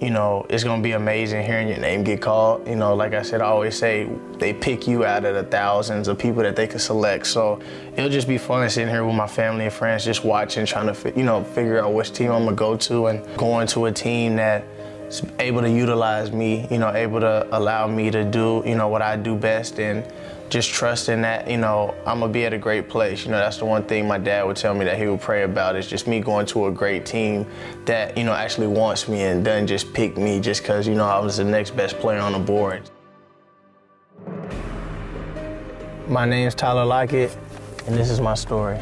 you know, it's gonna be amazing hearing your name get called. You know, like I said, I always say they pick you out of the thousands of people that they can select. So it'll just be fun sitting here with my family and friends, just watching, trying to, you know, figure out which team I'm gonna go to, and going to a team that's able to utilize me, you know, able to allow me to do, you know, what I do best, and just trusting that, you know, I'm gonna be at a great place. You know, that's the one thing my dad would tell me that he would pray about, is just me going to a great team that, you know, actually wants me and doesn't just pick me just because, you know, I was the next best player on the board. My name's Tyler Lockett, and this is my story.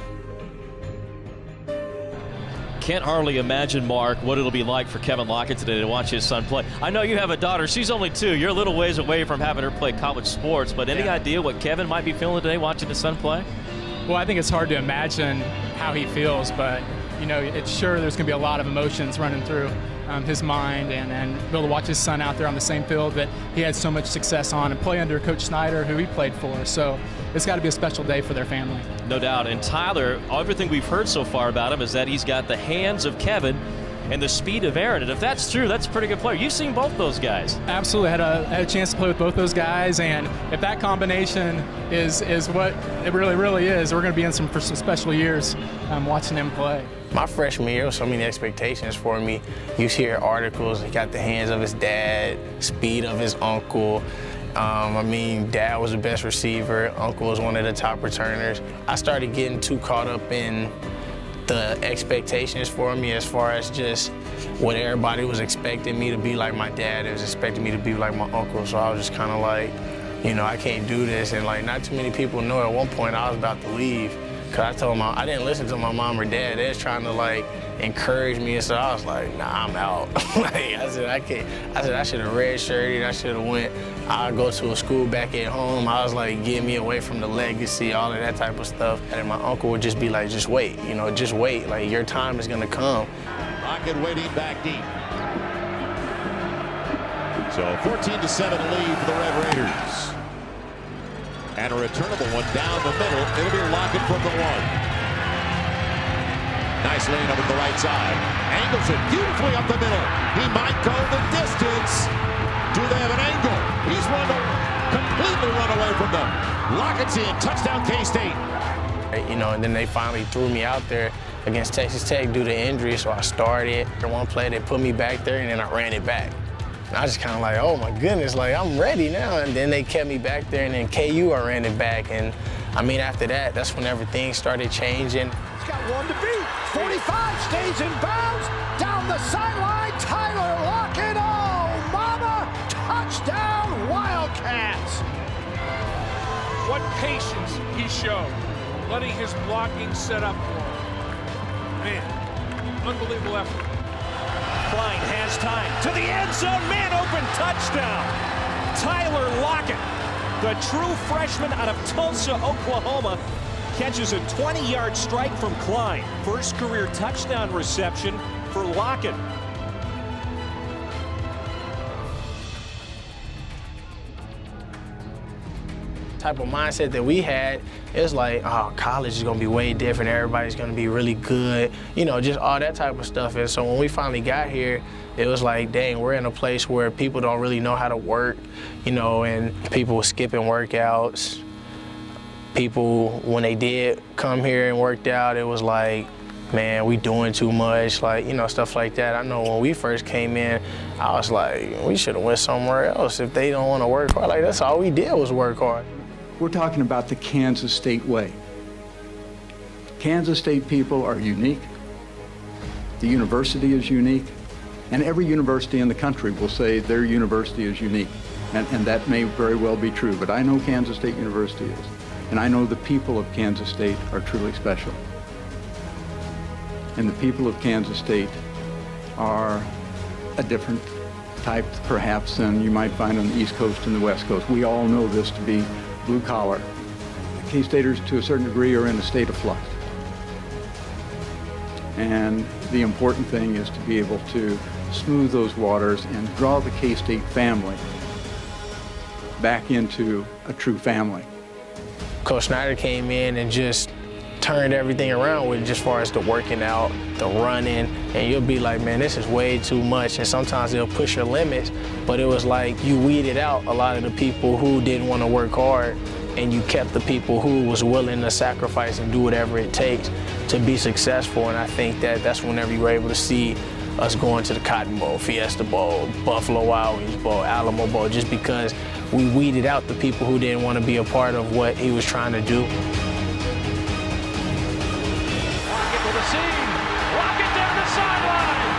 Can't hardly imagine, Mark, what it'll be like for Kevin Lockett today to watch his son play. I know you have a daughter. She's only 2. You're a little ways away from having her play college sports, but any idea what Kevin might be feeling today watching his son play? Well, I think it's hard to imagine how he feels, but, you know, it's sure there's going to be a lot of emotions running through his mind, and be able to watch his son out there on the same field that he had so much success on and play under Coach Snyder, who he played for. So it's got to be a special day for their family. No doubt. And Tyler, everything we've heard so far about him is that he's got the hands of Kevin and the speed of Aaron. And if that's true, that's a pretty good player. You've seen both those guys. Absolutely. Had a chance to play with both those guys. And if that combination is what it really is, we're going to be in for some special years watching him play. My freshman year was so many expectations for me. You hear articles, he got the hands of his dad, speed of his uncle. I mean, dad was the best receiver, uncle was one of the top returners. I started getting too caught up in the expectations for me as far as just what everybody was expecting me to be like my dad. It was expecting me to be like my uncle, so I was just kind of like, you know, I can't do this. And like, not too many people know at one point I was about to leave. Cause I told them I didn't listen to my mom or dad. They was trying to like encourage me, and so I was like, nah, I'm out. Like, I said, I can't. I said I should have redshirted. I should have went. I'd go to a school back at home. I was like, get me away from the legacy, all of that type of stuff. And my uncle would just be like, just wait, you know, just wait. Like, your time is gonna come. Lockett waiting back deep. So 14-7 lead for the Red Raiders. And a returnable one down the middle. It'll be Lockett from the 1. Nice lane over the right side. Angles it beautifully up the middle. He might go the distance. Do they have an angle? He's completely run away from them. Lockett's in. Touchdown K-State. You know, and then they finally threw me out there against Texas Tech due to injury, so I started. In one play, they put me back there, and then I ran it back. And I just kind of like, oh my goodness, like I'm ready now. And then they kept me back there, and then KU, I ran it back. And I mean, after that, that's when everything started changing. He's got one to beat. 45 stays in bounds. Down the sideline, Tyler Lockett. Oh, mama, touchdown Wildcats. What patience he showed, letting his blocking set up for him. Man, unbelievable effort. Klein has time to the end zone, man open, touchdown. Tyler Lockett, the true freshman out of Tulsa, Oklahoma, catches a 20-yard strike from Klein. First career touchdown reception for Lockett. Type of mindset that we had, it's like, oh, college is gonna be way different, everybody's gonna be really good, you know, just all that type of stuff. And so when we finally got here, it was like, dang, we're in a place where people don't really know how to work, you know, and people were skipping workouts. People, when they did come here and worked out, it was like, man, we doing too much, like, you know, stuff like that. I know when we first came in, I was like, we should have went somewhere else if they don't want to work hard. Like, that's all we did was work hard. We're talking about the Kansas State way. Kansas State people are unique. The university is unique. And every university in the country will say their university is unique. And that may very well be true, but I know Kansas State University is. And I know the people of Kansas State are truly special. And the people of Kansas State are a different type, perhaps, than you might find on the East Coast and the West Coast. We all know this to be blue collar. The K-Staters, to a certain degree, are in a state of flux. And the important thing is to be able to smooth those waters and draw the K-State family back into a true family. Coach Snyder came in and just turned everything around with, just as far as the working out, the running, and you'll be like, man, this is way too much. And sometimes they'll push your limits, but it was like you weeded out a lot of the people who didn't want to work hard, and you kept the people who was willing to sacrifice and do whatever it takes to be successful. And I think that's whenever you were able to see us going to the Cotton Bowl, Fiesta Bowl, Buffalo Wild Wings Bowl, Alamo Bowl, just because we weeded out the people who didn't want to be a part of what he was trying to do. Lockett with a seam. Lockett down the sideline.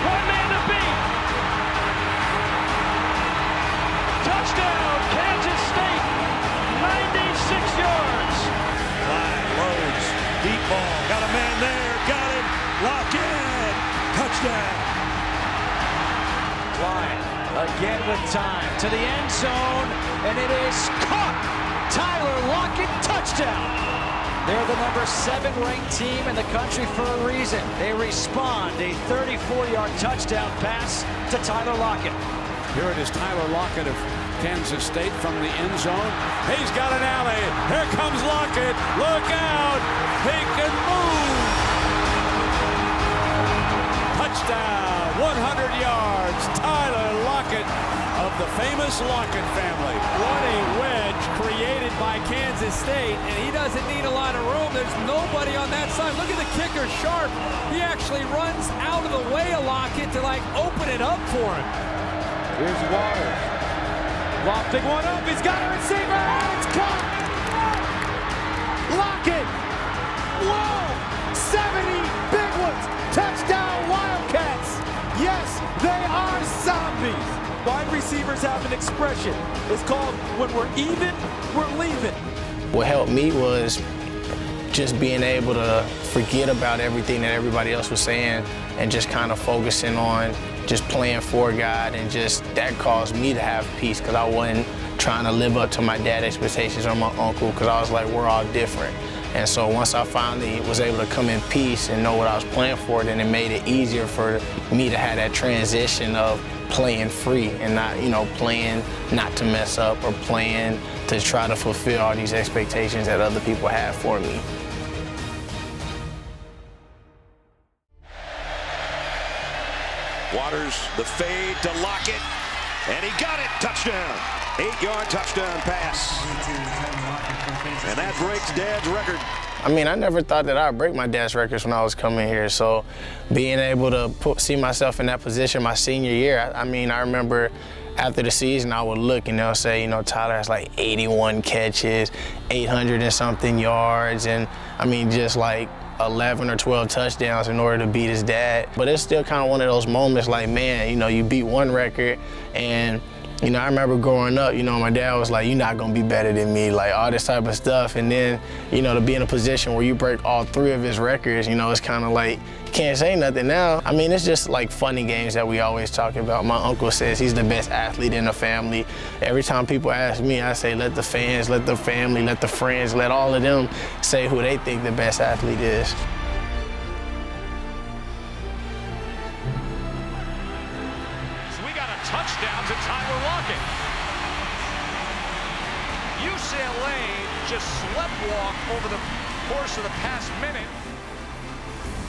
One man to beat. Touchdown, Kansas State. 96 yards. Clyde loads. Deep ball. Got a man there. Got him. Lockett. Touchdown. Clyde again with time to the end zone, and it is caught. Tyler Lockett, touchdown. They're the number 7 ranked team in the country for a reason. They respond, a 34-yard touchdown pass to Tyler Lockett. Here it is, Tyler Lockett of Kansas State from the end zone. He's got an alley. Here comes Lockett. Look out. He can move. Touchdown, 100 yards. Tyler Lockett of the famous Lockett family. What a wedge created by Kansas State, and he doesn't need a lot of room. There's nobody on that side. Look at the kicker, Sharp. He actually runs out of the way of Lockett to open it up for him. Here's Waters. Lofting one up. He's got a receiver. It's caught. Lockett. Whoa. 70 big ones. Touchdown Wildcats. Yes, they are zombies. Wide receivers have an expression. It's called, when we're even, we're leaving. What helped me was just being able to forget about everything that everybody else was saying and just kind of focusing on just playing for God, and just that caused me to have peace, because I wasn't trying to live up to my dad's expectations or my uncle, because I was like, we're all different. And so once I finally was able to come in peace and know what I was playing for, then it made it easier for me to have that transition of playing free and not, playing not to mess up or playing to try to fulfill all these expectations that other people have for me. Waters, the fade to Lockett, and he got it. Touchdown. 8-yard touchdown pass. And that breaks Dad's record. I mean, I never thought that I'd break my dad's records when I was coming here. So being able to see myself in that position my senior year, I remember after the season, I would look and they'll say, Tyler has 81 catches, 800 and something yards, and just 11 or 12 touchdowns in order to beat his dad. But it's still kind of one of those moments man, you beat one record, and I remember growing up, my dad was like, you're not gonna be better than me, all this type of stuff. And then, to be in a position where you break all 3 of his records, it's kind of like, you can't say nothing now. It's just funny games that we always talk about. My uncle says he's the best athlete in the family. Every time people ask me, I say, let the fans, let the family, let the friends, let all of them say who they think the best athlete is. Touchdown to Tyler Lockett. UCLA just sleptwalked over the course of the past minute.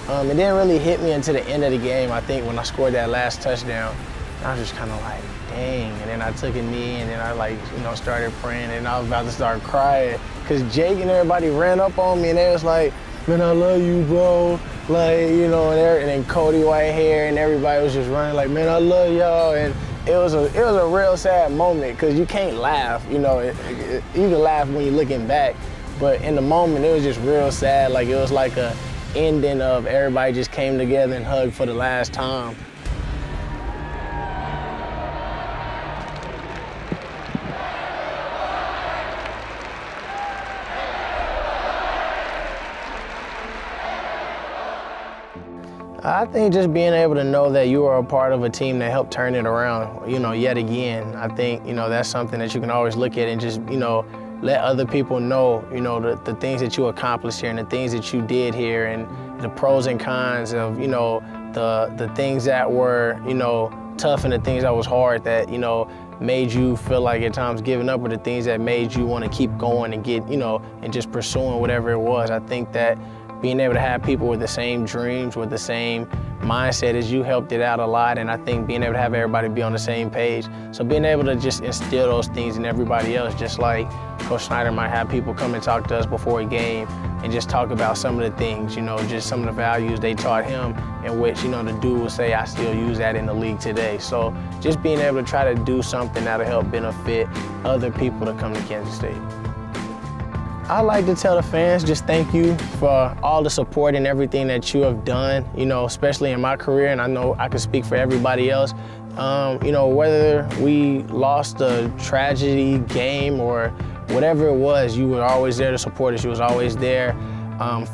It didn't really hit me until the end of the game. I think when I scored that last touchdown, I was just kind of like, dang. And then I took a knee, and then I started praying, and I was about to start crying because Jake and everybody ran up on me, and they was like, man, I love you, bro. And then Cody Whitehair and everybody was just running like, man, I love y'all. And it was a real sad moment, because you can't laugh. You can laugh when you're looking back, but in the moment it was just real sad. It was like a ending of everybody just came together and hugged for the last time. I think just being able to know that you are a part of a team that helped turn it around, yet again, I think, that's something that you can always look at and just, let other people know, the things that you accomplished here and the things that you did here and the pros and cons of, the things that were, tough and the things that was hard, that, made you feel like at times giving up, or the things that made you want to keep going and get, you know, and just pursuing whatever it was. I think that being able to have people with the same dreams, with the same mindset as you helped it out a lot, and I think being able to have everybody be on the same page. So being able to just instill those things in everybody else, just like Coach Snyder might have people come and talk to us before a game and just talk about some of the things, you know, just some of the values they taught him, in which, you know, the dude will say, I still use that in the league today. So just being able to try to do something that'll help benefit other people to come to Kansas State. I'd like to tell the fans just thank you for all the support and everything that you have done, you know, especially in my career, and I know I can speak for everybody else. You know, whether we lost a tragedy game or whatever it was, you were always there to support us. You was always there,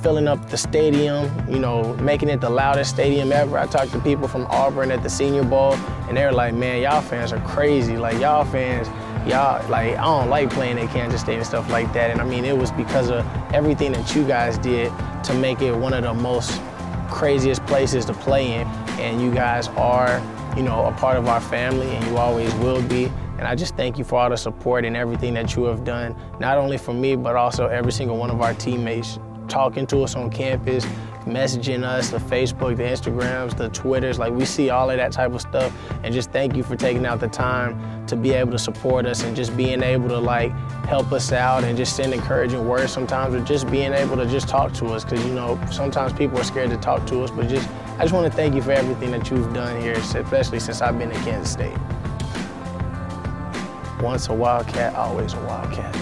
filling up the stadium, you know, making it the loudest stadium ever. I talked to people from Auburn at the Senior Bowl, and they were like, man, y'all fans are crazy. Like, y'all fans, y'all, like, I don't like playing at Kansas State and stuff like that. And I mean, it was because of everything that you guys did to make it one of the most craziest places to play in. And you guys are, you know, a part of our family, and you always will be. And I just thank you for all the support and everything that you have done, not only for me, but also every single one of our teammates, talking to us on campus, messaging us, the Facebook, the Instagrams, the Twitters, like we see all of that type of stuff. And just thank you for taking out the time to be able to support us and just being able to like help us out and just send encouraging words sometimes, or just being able to just talk to us. Cause you know, sometimes people are scared to talk to us, but I just want to thank you for everything that you've done here, especially since I've been in Kansas State. Once a Wildcat, always a Wildcat.